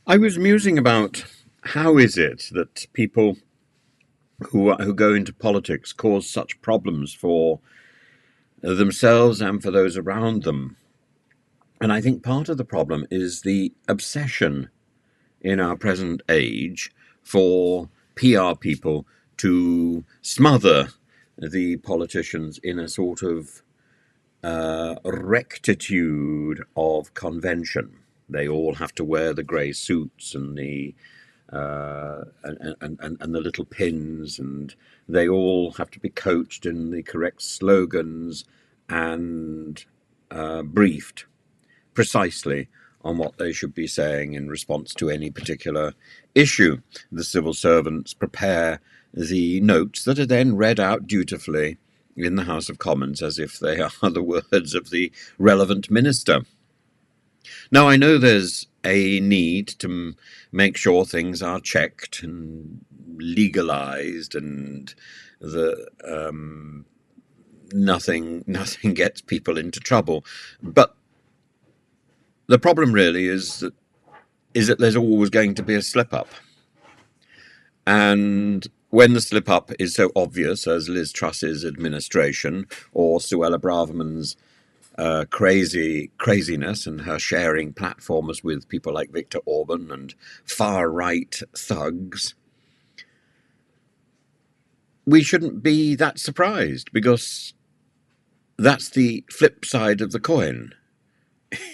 I was musing about how is it that people who go into politics cause such problems for themselves and for those around them. And I think part of the problem is the obsession in our present age for PR people to smother the politicians in a sort of rectitude of convention. They all have to wear the grey suits and the little pins, and they all have to be coached in the correct slogans and briefed precisely on what they should be saying in response to any particular issue. The civil servants prepare the notes that are then read out dutifully in the House of Commons as if they are the words of the relevant minister. Now, I know there's a need to make sure things are checked and legalized, and nothing gets people into trouble. But the problem really is that there's always going to be a slip-up. And when the slip-up is so obvious as Liz Truss's administration or Suella Braverman's craziness and her sharing platforms with people like Viktor Orban and far-right thugs, we shouldn't be that surprised, because that's the flip side of the coin.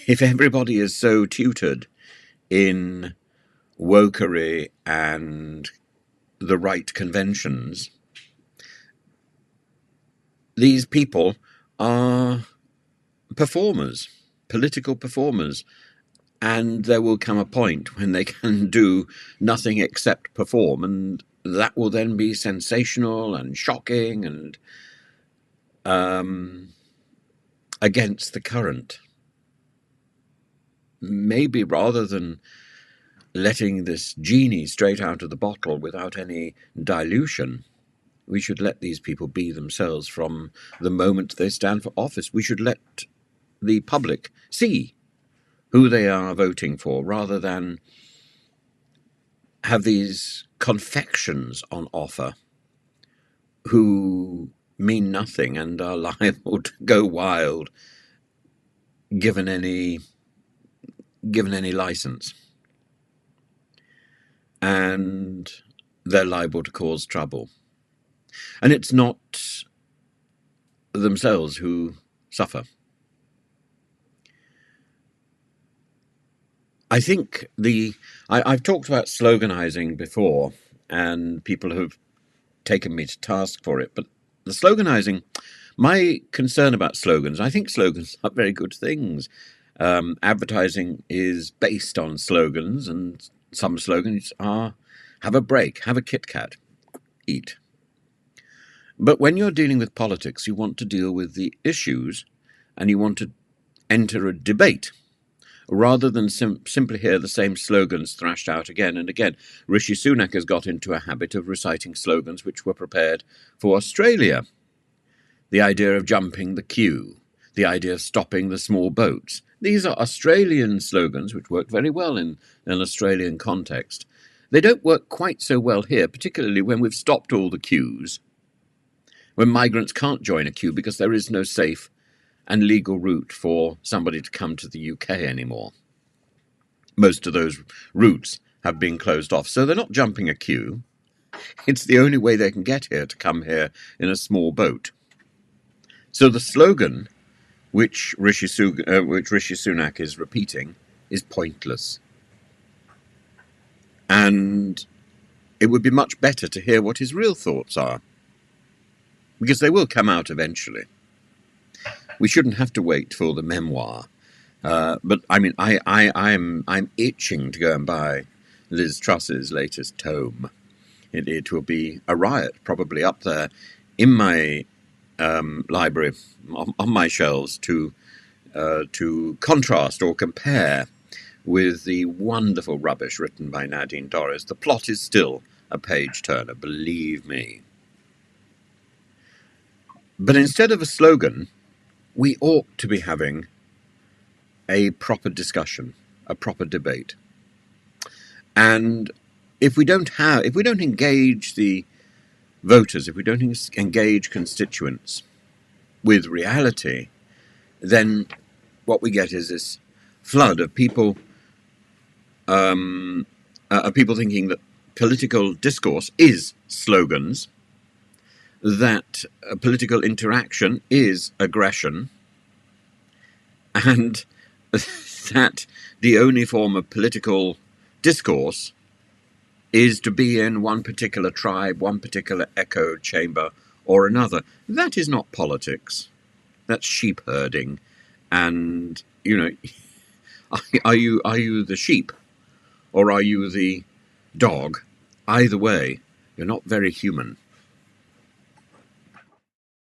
If everybody is so tutored in wokery and the right conventions, these people are performers, political performers, and there will come a point when they can do nothing except perform, and that will then be sensational and shocking and against the current. Maybe rather than letting this genie straight out of the bottle without any dilution, we should let these people be themselves from the moment they stand for office. We should let the public see who they are voting for, rather than have these confections on offer who mean nothing and are liable to go wild given any license. And they're liable to cause trouble. And it's not themselves who suffer. I think I've talked about sloganizing before, and people have taken me to task for it, but the sloganizing, my concern about slogans, I think slogans are very good things. Advertising is based on slogans, and some slogans are have a break, have a Kit Kat, eat. But when you're dealing with politics, you want to deal with the issues, and you want to enter a debate rather than simply hear the same slogans thrashed out again and again. Rishi Sunak has got into a habit of reciting slogans which were prepared for Australia. The idea of jumping the queue, the idea of stopping the small boats. These are Australian slogans which work very well in an Australian context. They don't work quite so well here, particularly when we've stopped all the queues, when migrants can't join a queue because there is no safe and legal route for somebody to come to the UK anymore. Most of those routes have been closed off, so they're not jumping a queue. It's the only way they can get here, to come here in a small boat. So the slogan which Rishi Sunak is repeating is pointless. And it would be much better to hear what his real thoughts are, because they will come out eventually. We shouldn't have to wait for the memoir. But I mean, I'm itching to go and buy Liz Truss's latest tome. It will be a riot, probably up there in my library, on my shelves, to contrast or compare with the wonderful rubbish written by Nadine Dorries. The plot is still a page-turner, believe me. But instead of a slogan, we ought to be having a proper discussion, a proper debate. And if we don't engage the voters, if we don't engage constituents with reality, then what we get is this flood of people thinking that political discourse is slogans, that political interaction is aggression, and that the only form of political discourse is to be in one particular tribe, one particular echo chamber or another. That is not politics. That's sheep herding. And, are you the sheep or are you the dog? Either way, you're not very human.